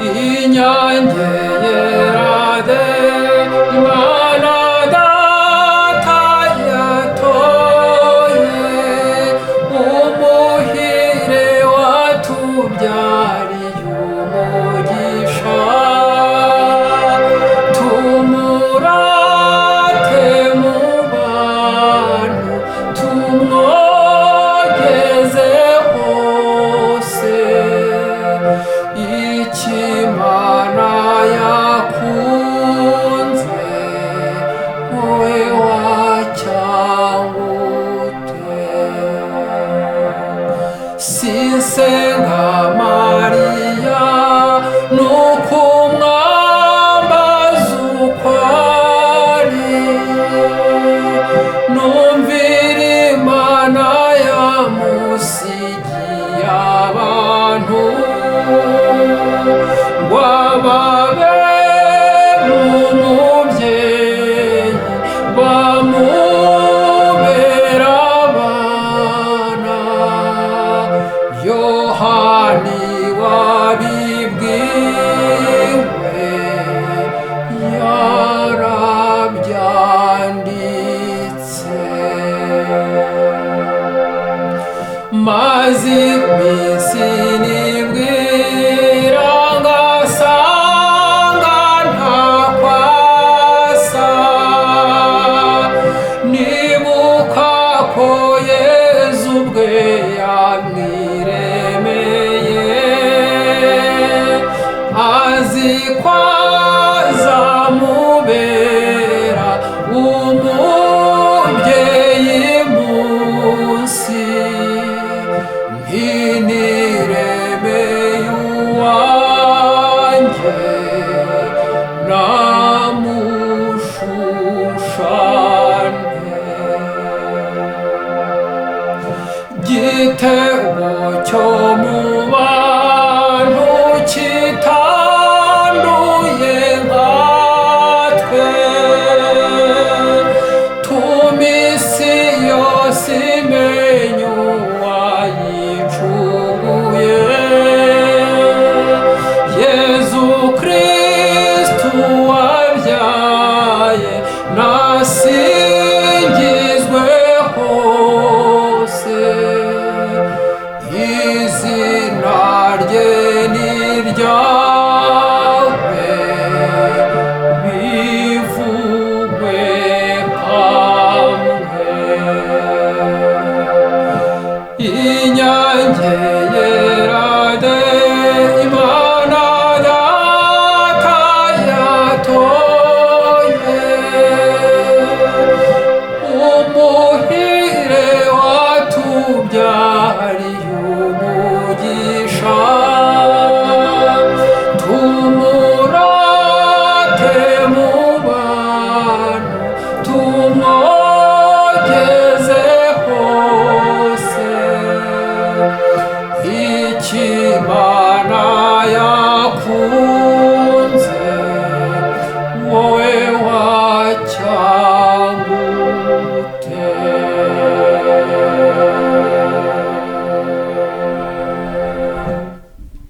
inyange yerade Imana Data yatoye umuhire watubyariye umugisha tumurate mu bantu tumwogeze hose ikimana yakunze wowe wacyangute sinsenga Mariya nuko umwambaza uko ari numvira Imana yamusigiye abantu wababere umubyeyi bamubera abana Yohani wabibwiwe yarabyanditse maze iminsi nibwira ngasanga ntakwasa nibuka ko Yezu ubwe yamwiremeye azi ko azamubera umubyeyi munsi nkiniremeye uwanjye namushushane igitego cyo mu bantu kitanduye nkatwe tuma isi yose imenya uwayicunguye Yezu Kristu wabyaye nasingizwe hose izina rye ni ryawe bivugwe hamwe inyange yerade Imana Data yatoye umuhire watubyariye